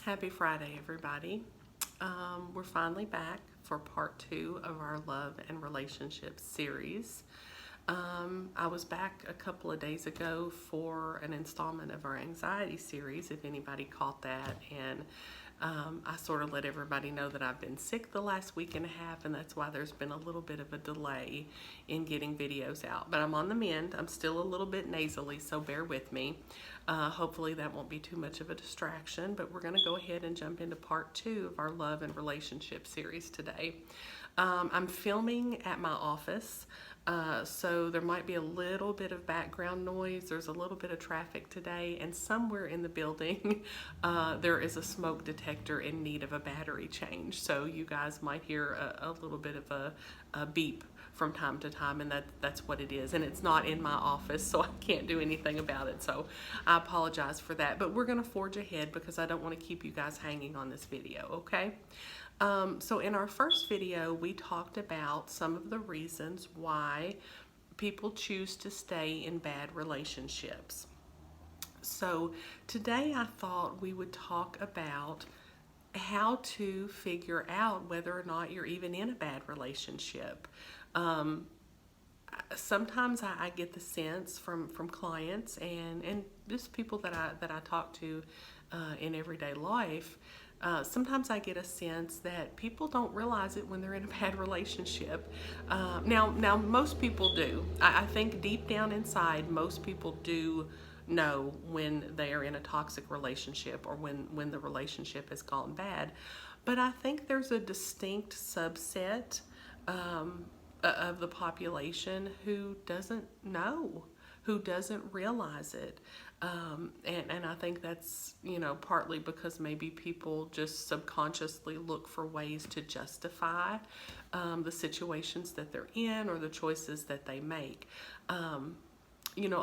Happy Friday, everybody. We're finally back for part 2 of our love and relationships series. I was back a couple of days ago for an installment of our anxiety series, if anybody caught that, and I sort of let everybody know that I've been sick the last week and a half, and that's why there's been a little bit of a delay in getting videos out. But I'm on the mend. I'm still a little bit nasally, so bear with me. Hopefully that won't be too much of a distraction, but we're going to go ahead and jump into part 2 of our love and relationship series today. I'm filming at my office, so there might be a little bit of background noise. There's a little bit of traffic today, and somewhere in the building there is a smoke detector in need of a battery change. So you guys might hear a little bit of a beep from time to time, and that's what it is. And it's not in my office, so I can't do anything about it. So I apologize for that. But we're going to forge ahead because I don't want to keep you guys hanging on this video, okay? So in our first video, we talked about some of the reasons why people choose to stay in bad relationships. So today I thought we would talk about how to figure out whether or not you're even in a bad relationship. Sometimes I get the sense from clients and just people that I talk to in everyday life. Sometimes I get a sense that people don't realize it when they're in a bad relationship. Now most people do. I think deep down inside, most people do know when they are in a toxic relationship or when the relationship has gone bad. But I think there's a distinct subset of the population who doesn't know, who doesn't realize it. And I think that's, partly because maybe people just subconsciously look for ways to justify the situations that they're in or the choices that they make. A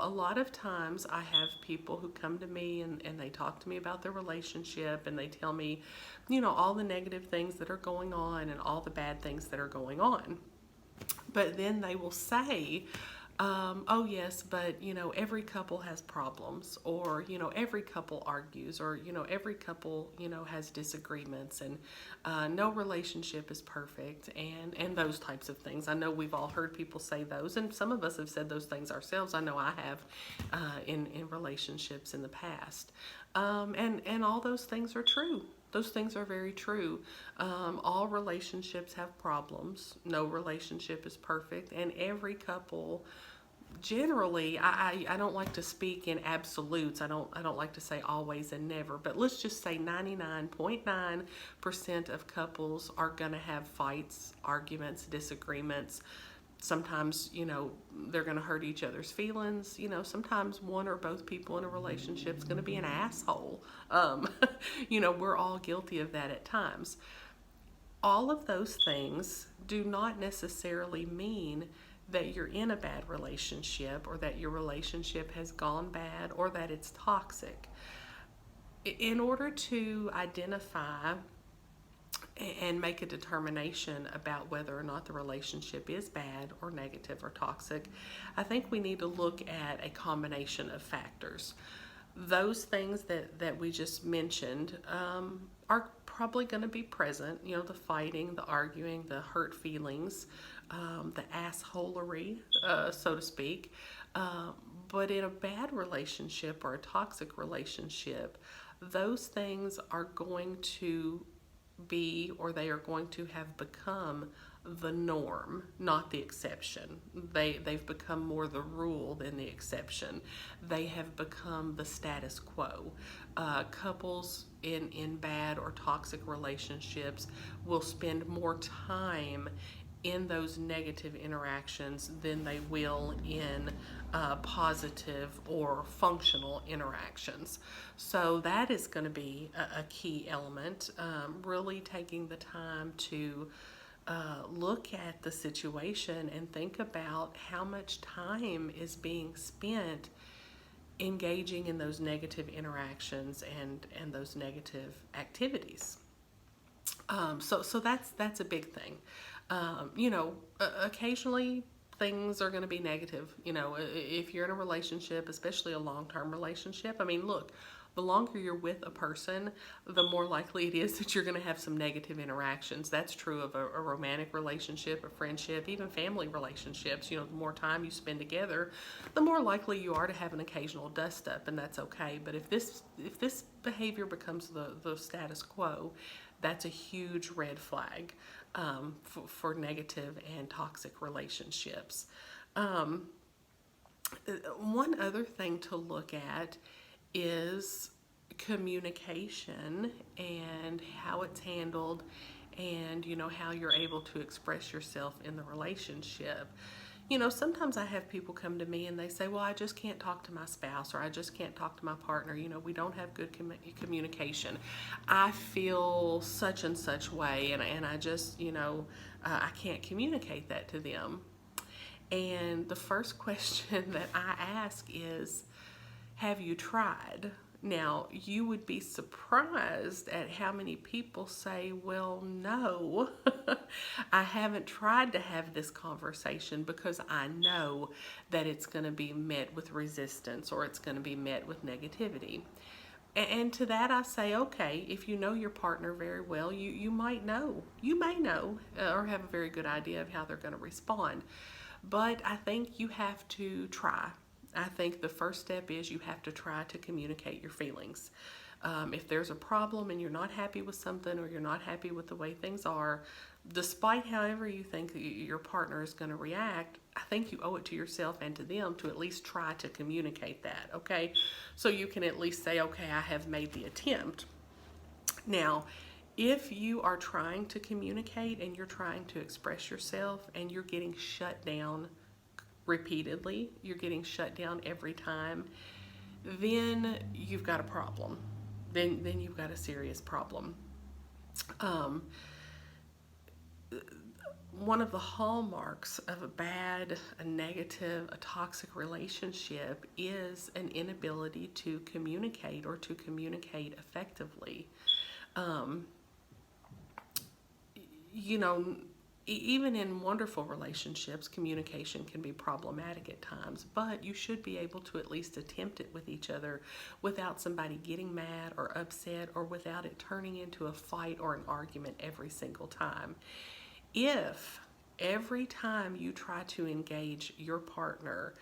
lot of times I have people who come to me and they talk to me about their relationship and they tell me, all the negative things that are going on and all the bad things that are going on. But then they will say, oh yes, but every couple has problems, or every couple argues, or every couple has disagreements, and no relationship is perfect, and those types of things. I know we've all heard people say those, and some of us have said those things ourselves. I know I have in relationships in the past, and all those things are true. Those things are very true. All relationships have problems. No relationship is perfect, and every couple, generally, I don't like to speak in absolutes. I don't like to say always and never, but let's just say 99.9% of couples are gonna have fights, arguments, disagreements. Sometimes, they're going to hurt each other's feelings. Sometimes one or both people in a relationship is going to be an asshole. We're all guilty of that at times. All of those things do not necessarily mean that you're in a bad relationship or that your relationship has gone bad or that it's toxic. In order to identify and make a determination about whether or not the relationship is bad or negative or toxic, I think we need to look at a combination of factors. Those things that we just mentioned are probably going to be present. The fighting, the arguing, the hurt feelings, the assholery, so to speak. But in a bad relationship or a toxic relationship, those things are going to be, or they are going to have become, the norm, not the exception. They've become more the rule than the exception. They have become the status quo. Couples in bad or toxic relationships will spend more time in those negative interactions than they will in positive or functional interactions. So that is going to be a key element, really taking the time to look at the situation and think about how much time is being spent engaging in those negative interactions and those negative activities. So that's a big thing. Occasionally things are going to be negative. If you're in a relationship, especially a long-term relationship, I mean, look, the longer you're with a person, the more likely it is that you're going to have some negative interactions. That's true of a romantic relationship, a friendship, even family relationships. The more time you spend together, the more likely you are to have an occasional dust up, and that's okay. But if this behavior becomes the status quo, that's a huge red flag for negative and toxic relationships. One other thing to look at is communication and how it's handled, and how you're able to express yourself in the relationship. Sometimes I have people come to me and they say, well, I just can't talk to my spouse, or I just can't talk to my partner. We don't have good communication. I feel such and such way, and I just, I can't communicate that to them. And the first question that I ask is, have you tried? Now, you would be surprised at how many people say, well, no, I haven't tried to have this conversation because I know that it's going to be met with resistance, or it's going to be met with negativity. And to that I say, okay, if you know your partner very well, you may know, or have a very good idea of how they're going to respond. But I think you have to try. I think the first step is you have to try to communicate your feelings. If there's a problem and you're not happy with something, or you're not happy with the way things are, despite however you think your partner is going to react, I think you owe it to yourself and to them to at least try to communicate that, okay? So you can at least say, okay, I have made the attempt. Now, if you are trying to communicate and you're trying to express yourself and you're getting shut down repeatedly, you're getting shut down every time, then you've got a problem. Then you've got a serious problem. One of the hallmarks of a negative, a toxic relationship is an inability to communicate, or to communicate effectively. Even in wonderful relationships, communication can be problematic at times, but you should be able to at least attempt it with each other without somebody getting mad or upset, or without it turning into a fight or an argument every single time. If every time you try to engage your partner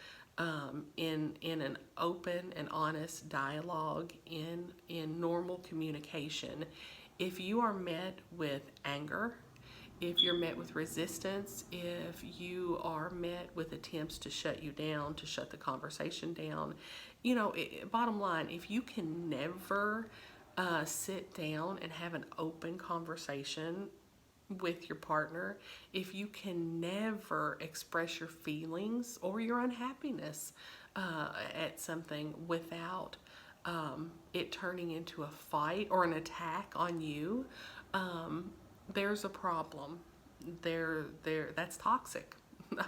in an open and honest dialogue, in normal communication, if you are met with anger, if you're met with resistance, if you are met with attempts to shut you down, to shut the conversation down, bottom line, if you can never sit down and have an open conversation with your partner, if you can never express your feelings or your unhappiness at something without it turning into a fight or an attack on you, there's a problem. That's toxic.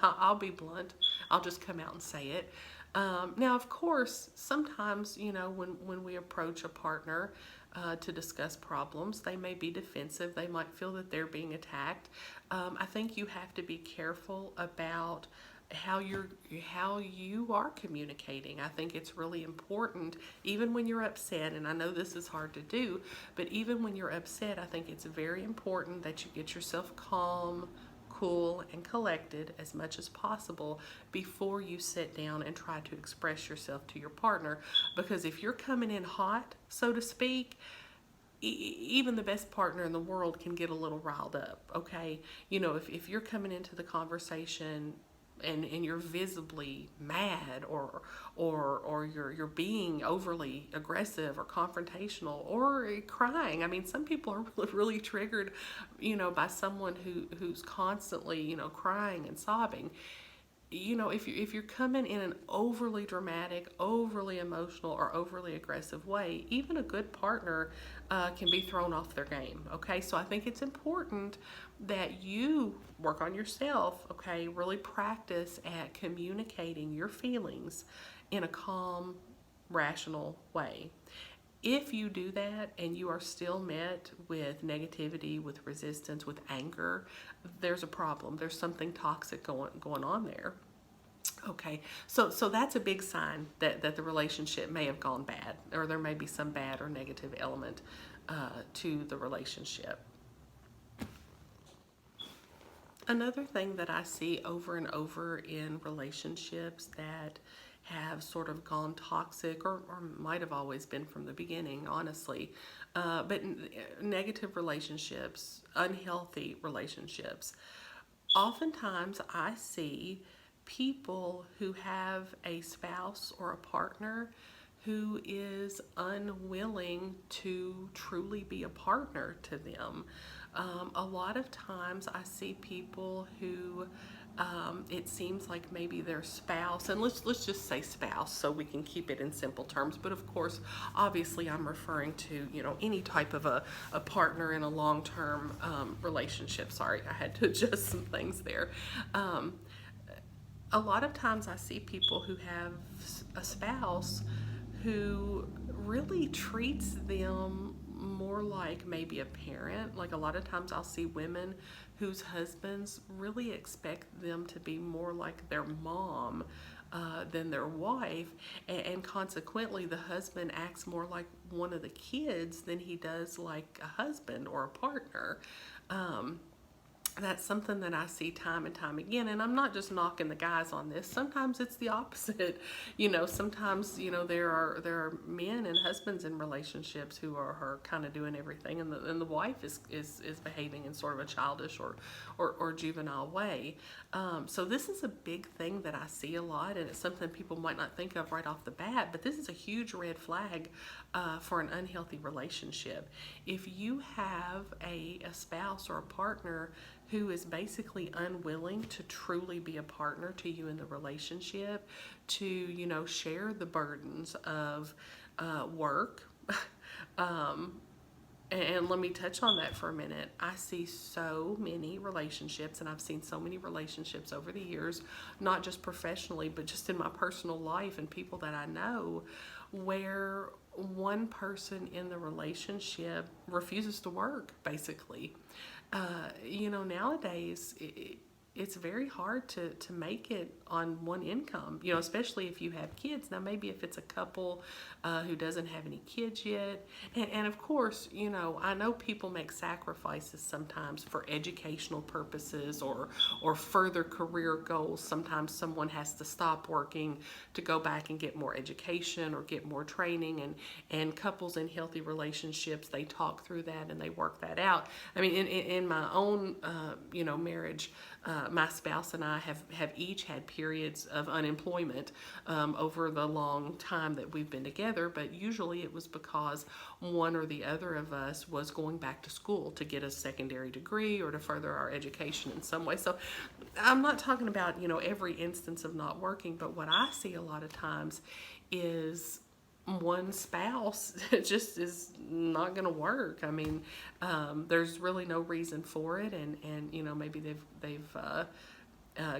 I'll be blunt. I'll just come out and say it. Now, of course, sometimes, when we approach a partner to discuss problems, they may be defensive. They might feel that they're being attacked. I think you have to be careful about how you are communicating. I think it's really important, even when you're upset, and I know this is hard to do, but even when you're upset, I think it's very important that you get yourself calm, cool, and collected as much as possible before you sit down and try to express yourself to your partner. Because if you're coming in hot, so to speak, even the best partner in the world can get a little riled up, okay? If you're coming into the conversation and you're visibly mad, or you're being overly aggressive or confrontational or crying. I mean, some people are really, really triggered, by someone who's constantly, crying and sobbing. If you're coming in an overly dramatic, overly emotional, or overly aggressive way, even a good partner can be thrown off their game, okay? So I think it's important that you work on yourself, okay? Really practice at communicating your feelings in a calm, rational way. If you do that and you are still met with negativity, with resistance, with anger, there's a problem. There's something toxic going on there. Okay, so that's a big sign that the relationship may have gone bad, or there may be some bad or negative element to the relationship. Another thing that I see over and over in relationships that have sort of gone toxic, or might have always been from the beginning, honestly, but negative relationships, unhealthy relationships. Oftentimes, I see people who have a spouse or a partner who is unwilling to truly be a partner to them. A lot of times I see people who it seems like maybe their spouse, and let's just say spouse so we can keep it in simple terms, but of course obviously I'm referring to, any type of a partner in a long-term relationship. Sorry, I had to adjust some things there. A lot of times I see people who have a spouse who really treats them more like maybe a parent. Like, a lot of times I'll see women whose husbands really expect them to be more like their mom than their wife, and consequently the husband acts more like one of the kids than he does like a husband or a partner. That's something that I see time and time again. And I'm not just knocking the guys on this. Sometimes it's the opposite. Sometimes, there are men and husbands in relationships who are kind of doing everything, and the wife is behaving in sort of a childish or juvenile way. So this is a big thing that I see a lot, and it's something people might not think of right off the bat, but this is a huge red flag for an unhealthy relationship. If you have a spouse or a partner who is basically unwilling to truly be a partner to you in the relationship, to, share the burdens of work. And let me touch on that for a minute. I see so many relationships, and I've seen so many relationships over the years, not just professionally, but just in my personal life and people that I know, where one person in the relationship refuses to work, basically. Nowadays, it's very hard to make it on one income, especially if you have kids. Now, maybe if it's a couple who doesn't have any kids yet. And of course, I know people make sacrifices sometimes for educational purposes or further career goals. Sometimes someone has to stop working to go back and get more education or get more training. And couples in healthy relationships, they talk through that and they work that out. I mean, in my own, marriage, my spouse and I have each had periods of unemployment over the long time that we've been together, but usually it was because one or the other of us was going back to school to get a secondary degree or to further our education in some way. So I'm not talking about, every instance of not working, but what I see a lot of times is one spouse just is not going to work. I mean, there's really no reason for it, and maybe they've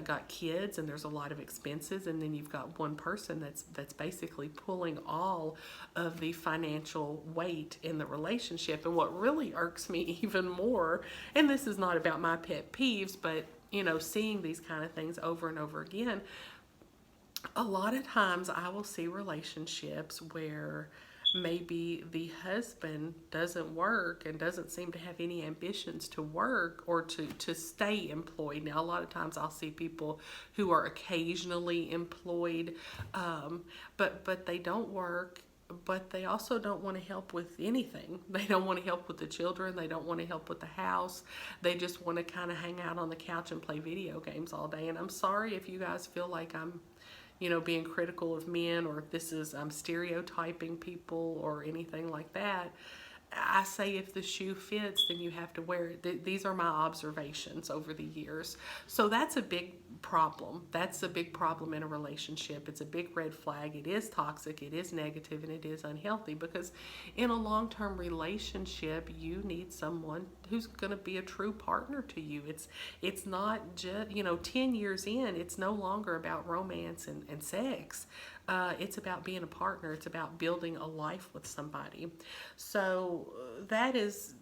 got kids and there's a lot of expenses, and then you've got one person that's basically pulling all of the financial weight in the relationship. And what really irks me even more, and this is not about my pet peeves, but seeing these kind of things over and over again, a lot of times I will see relationships where maybe the husband doesn't work and doesn't seem to have any ambitions to work or to stay employed. Now, a lot of times I'll see people who are occasionally employed, but they don't work, but they also don't want to help with anything. They don't want to help with the children. They don't want to help with the house. They just want to kind of hang out on the couch and play video games all day. And I'm sorry if you guys feel like I'm being critical of men, or if this is stereotyping people or anything like that. I say if the shoe fits, then you have to wear it. These are my observations over the years. So that's a big problem. That's a big problem in a relationship. It's a big red flag. It is toxic, it is negative, and it is unhealthy, because in a long-term relationship, you need someone who's going to be a true partner to you. It's not just, 10 years in, it's no longer about romance and sex. It's about being a partner. It's about building a life with somebody. So that is,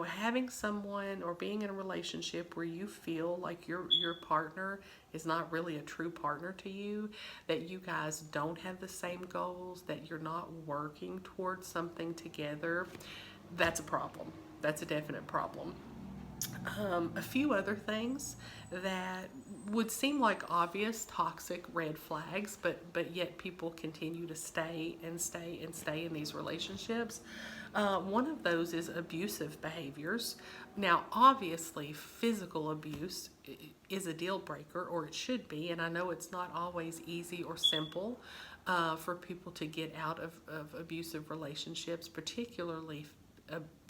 having someone or being in a relationship where you feel like your partner is not really a true partner to you, that you guys don't have the same goals, that you're not working towards something together, that's a problem. That's a definite problem. A few other things that would seem like obvious toxic red flags, but yet people continue to stay and stay and stay in these relationships. One of those is abusive behaviors. Now, obviously, physical abuse is a deal breaker, or it should be, and I know it's not always easy or simple for people to get out of abusive relationships, particularly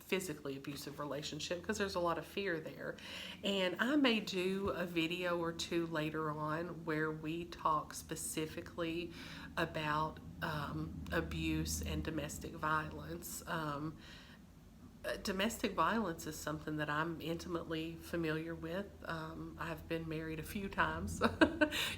physically abusive relationship, because there's a lot of fear there. And I may do a video or two later on where we talk specifically about abuse and domestic violence. Domestic violence is something that I'm intimately familiar with. I've been married a few times.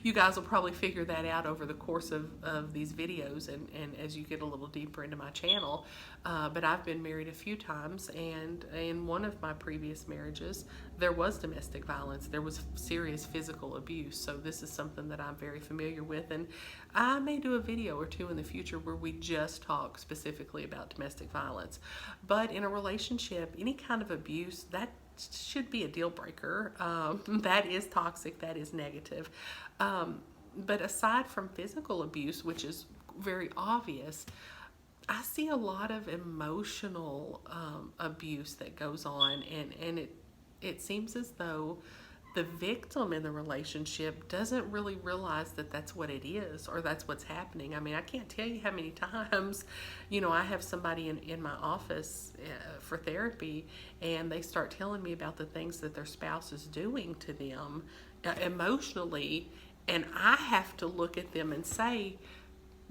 You guys will probably figure that out over the course of these videos and as you get a little deeper into my channel. But I've been married a few times, and in one of my previous marriages, there was domestic violence. There was serious physical abuse. So this is something that I'm very familiar with, and I may do a video or two in the future where we just talk specifically about domestic violence. But in a relationship, any kind of abuse, that should be a deal breaker. That is toxic, that is negative. But aside from physical abuse, which is very obvious, I see a lot of emotional abuse that goes on, and it seems as though the victim in the relationship doesn't really realize that that's what it is, or that's what's happening. I mean, I can't tell you how many times, I have somebody in my office for therapy, and they start telling me about the things that their spouse is doing to them emotionally, and I have to look at them and say,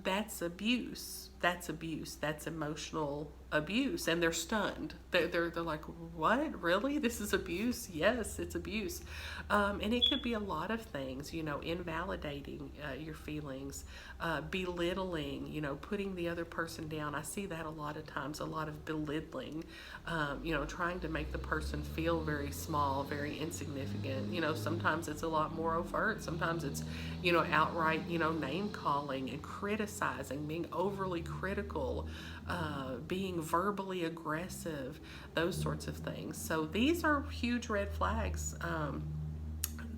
that's abuse. That's abuse. That's emotional abuse. And they're stunned. They're like, what? Really? This is abuse? Yes, it's abuse. And it could be a lot of things, invalidating your feelings, belittling, putting the other person down. I see that a lot of times, a lot of belittling, trying to make the person feel very small, very insignificant. Sometimes it's a lot more overt. Sometimes it's, outright, name calling and criticizing, being overly critical, being verbally aggressive, those sorts of things. So these are huge red flags.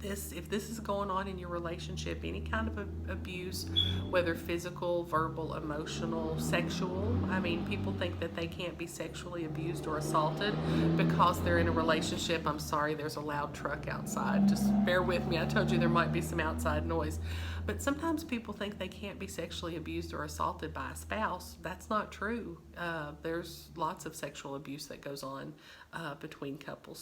If this is going on in your relationship, any kind of abuse, whether physical, verbal, emotional, sexual. I mean, people think that they can't be sexually abused or assaulted because they're in a relationship. I'm sorry, there's a loud truck outside. Just bear with me. I told you there might be some outside noise. But sometimes people think they can't be sexually abused or assaulted by a spouse. That's not true. There's lots of sexual abuse that goes on between couples.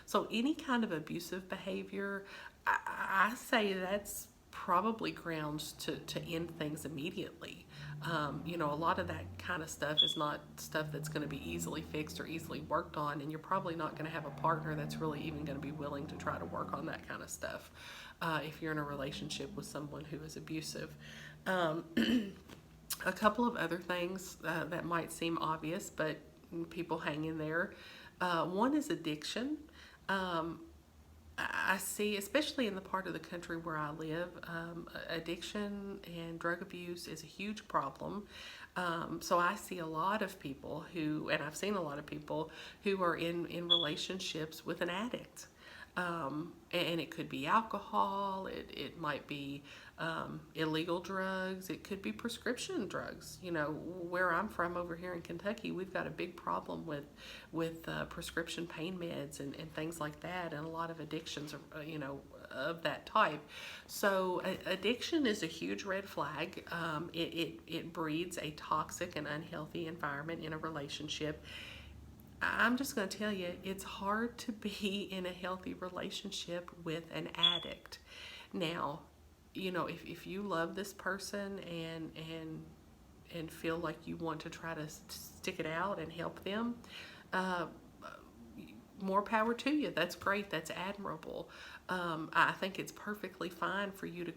So any kind of abusive behavior, I say that's probably grounds to end things immediately. A lot of that kind of stuff is not stuff that's going to be easily fixed or easily worked on, and you're probably not going to have a partner that's really even going to be willing to try to work on that kind of stuff if you're in a relationship with someone who is abusive. A couple of other things that might seem obvious, but people hang in there. One is addiction. I see, especially in the part of the country where I live, addiction and drug abuse is a huge problem. So I see a lot of people and I've seen a lot of people who are in relationships with an addict. And it could be alcohol, it might be illegal drugs, it could be prescription drugs. Where I'm from over here in Kentucky, we've got a big problem with prescription pain meds and things like that, and a lot of addictions are, of that type. So addiction is a huge red flag. It breeds a toxic and unhealthy environment in a relationship. I'm just going to tell you, it's hard to be in a healthy relationship with an addict. Now, if you love this person and feel like you want to try to stick it out and help them, more power to you. That's great. That's admirable. I think it's perfectly fine for you to,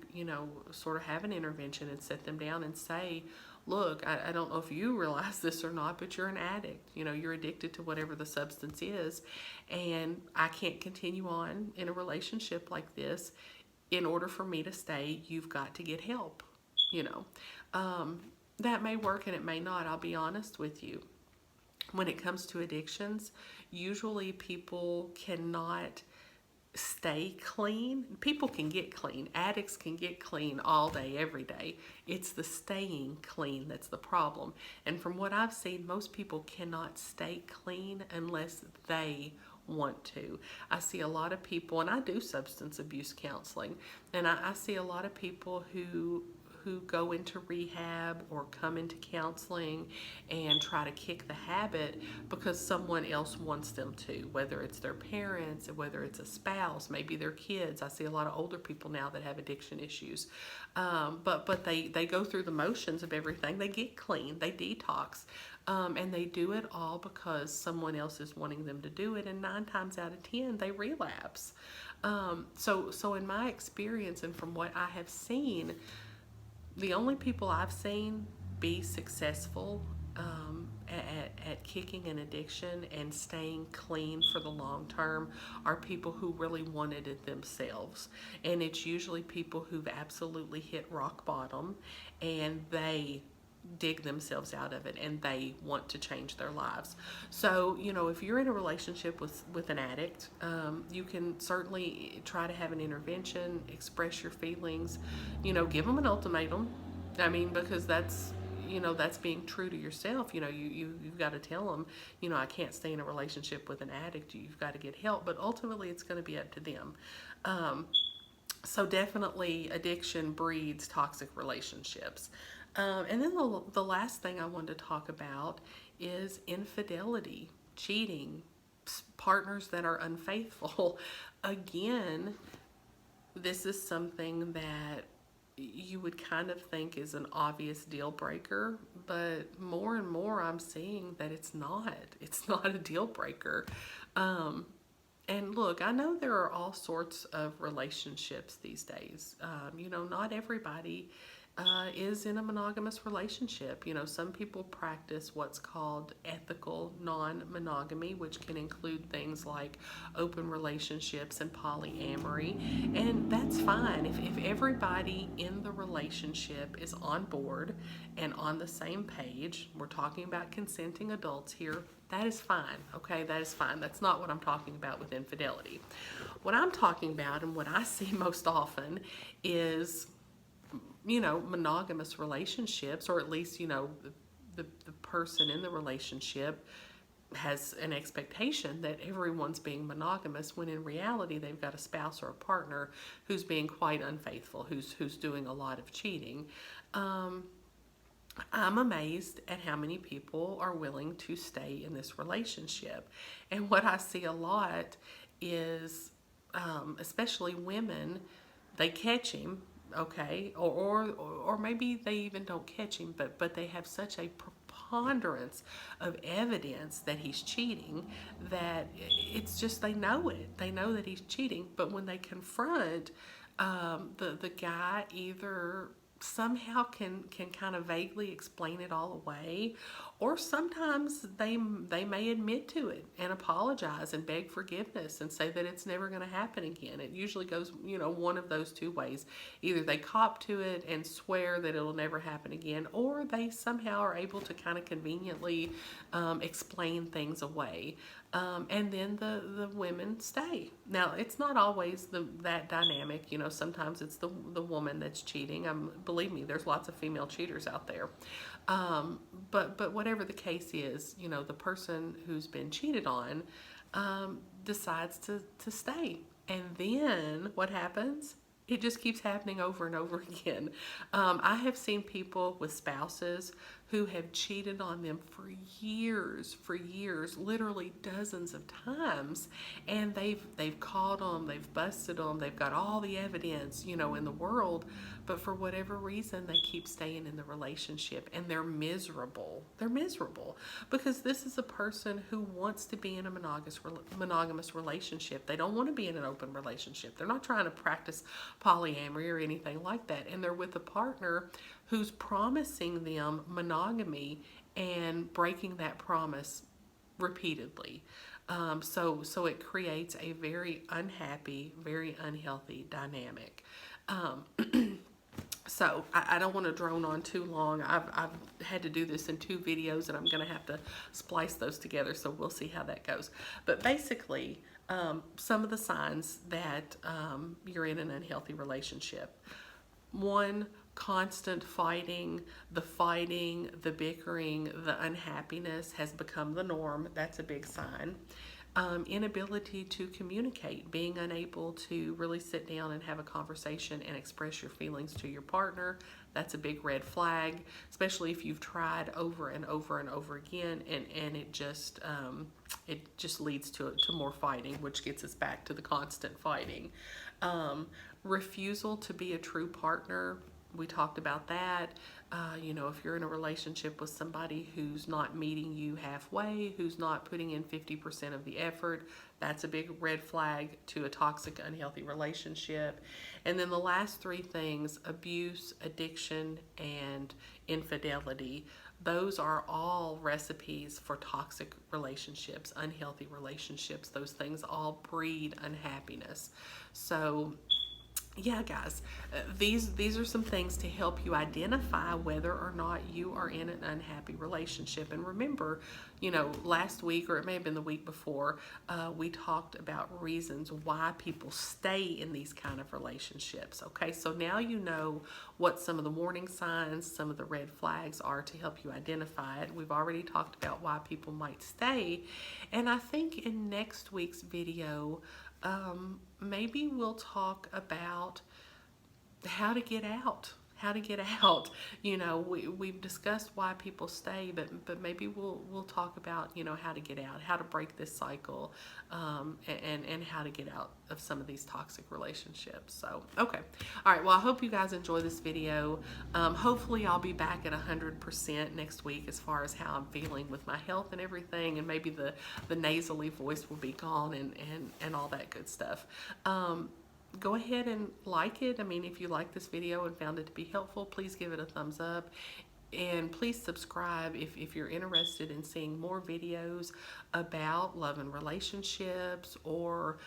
sort of have an intervention and sit them down and say, look, I don't know if you realize this or not, but you're an addict. You're addicted to whatever the substance is, and I can't continue on in a relationship like this. In order for me to stay, you've got to get help. You know, that may work and it may not. I'll be honest with you. When it comes to addictions, usually people cannot stay clean. People can get clean. Addicts can get clean all day, every day. It's the staying clean that's the problem. And from what I've seen, most people cannot stay clean unless they want to. I see a lot of people, and I do substance abuse counseling, and I see a lot of people who go into rehab or come into counseling and try to kick the habit because someone else wants them to, whether it's their parents, whether it's a spouse, maybe their kids. I see a lot of older people now that have addiction issues. But they go through the motions of everything. They get clean, they detox, and they do it all because someone else is wanting them to do it, and 9 times out of 10, they relapse. So in my experience and from what I have seen, the only people I've seen be successful at kicking an addiction and staying clean for the long term are people who really wanted it themselves. And it's usually people who've absolutely hit rock bottom and they dig themselves out of it and they want to change their lives. So, if you're in a relationship with an addict, you can certainly try to have an intervention, express your feelings, give them an ultimatum. I mean, because that's being true to yourself. You've got to tell them, I can't stay in a relationship with an addict. You've got to get help, but ultimately it's going to be up to them. So definitely addiction breeds toxic relationships. And then the last thing I wanted to talk about is infidelity, cheating, partners that are unfaithful. Again, this is something that you would kind of think is an obvious deal breaker, but more and more I'm seeing that it's not. It's not a deal breaker. And look, I know there are all sorts of relationships these days. Not everybody is in a monogamous relationship. Some people practice what's called ethical non-monogamy, which can include things like open relationships and polyamory, and that's fine. If everybody in the relationship is on board and on the same page, we're talking about consenting adults here, that is fine, okay? That is fine. That's not what I'm talking about with infidelity. What I'm talking about and what I see most often is monogamous relationships, or at least, the person in the relationship has an expectation that everyone's being monogamous, when in reality they've got a spouse or a partner who's being quite unfaithful, who's doing a lot of cheating. I'm amazed at how many people are willing to stay in this relationship. And what I see a lot is, especially women, they catch him, okay, or maybe they even don't catch him, but they have such a preponderance of evidence that he's cheating that it's just, they know that he's cheating. But when they confront, the guy either somehow can kind of vaguely explain it all away, or sometimes they may admit to it and apologize and beg forgiveness and say that it's never going to happen again. It usually goes, one of those two ways. Either they cop to it and swear that it'll never happen again, or they somehow are able to kind of conveniently explain things away. And then the women stay. Now, it's not always that dynamic. Sometimes it's the woman that's cheating. Believe me, there's lots of female cheaters out there. But whatever the case is, the person who's been cheated on decides to stay. And then what happens? It just keeps happening over and over again. I have seen people with spouses who have cheated on them for years, literally dozens of times, and they've caught them, they've busted them, they've got all the evidence, you know, in the world, but for whatever reason they keep staying in the relationship, and they're miserable. They're miserable because this is a person who wants to be in a monogamous relationship. They don't want to be in an open relationship. They're not trying to practice polyamory or anything like that, and they're with a partner who's promising them monogamy and breaking that promise repeatedly. So it creates a very unhappy, very unhealthy dynamic. So I don't want to drone on too long. I've had to do this in 2 videos, and I'm going to have to splice those together, so we'll see how that goes. But basically, some of the signs that you're in an unhealthy relationship. 1, constant fighting, the bickering, the unhappiness has become the norm. That's a big sign. Inability to communicate, being unable to really sit down and have a conversation and express your feelings to your partner. That's a big red flag, especially if you've tried over and over and over again, and it just leads to more fighting, which gets us back to the constant fighting. Refusal to be a true partner. We talked about that. You know, if you're in a relationship with somebody who's not meeting you halfway, who's not putting in 50% of the effort, that's a big red flag to a toxic, unhealthy relationship. And then the last 3 things, abuse, addiction, and infidelity, those are all recipes for toxic relationships, unhealthy relationships. Those things all breed unhappiness. So yeah, guys, these are some things to help you identify whether or not you are in an unhappy relationship. And remember, you know, last week, or it may have been the week before, we talked about reasons why people stay in these kind of relationships. Okay, so now you know what some of the warning signs, some of the red flags are to help you identify it. We've already talked about why people might stay, and I think in next week's video, maybe we'll talk about how to get out. You know, we've discussed why people stay, but maybe we'll talk about, you know, how to get out, how to break this cycle, and how to get out of some of these toxic relationships. So, okay. All right. Well, I hope you guys enjoy this video. Hopefully I'll be back at 100% next week as far as how I'm feeling with my health and everything, and maybe the nasally voice will be gone and all that good stuff. Go ahead and like it. I mean, if you like this video and found it to be helpful, please give it a thumbs up. And please subscribe if you're interested in seeing more videos about love and relationships or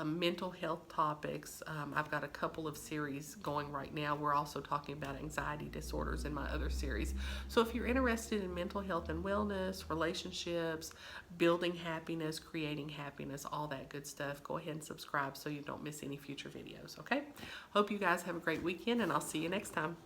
mental health topics. I've got a couple of series going right now. We're also talking about anxiety disorders in my other series. So if you're interested in mental health and wellness, relationships, building happiness, creating happiness, all that good stuff, go ahead and subscribe so you don't miss any future videos, okay? Hope you guys have a great weekend, and I'll see you next time.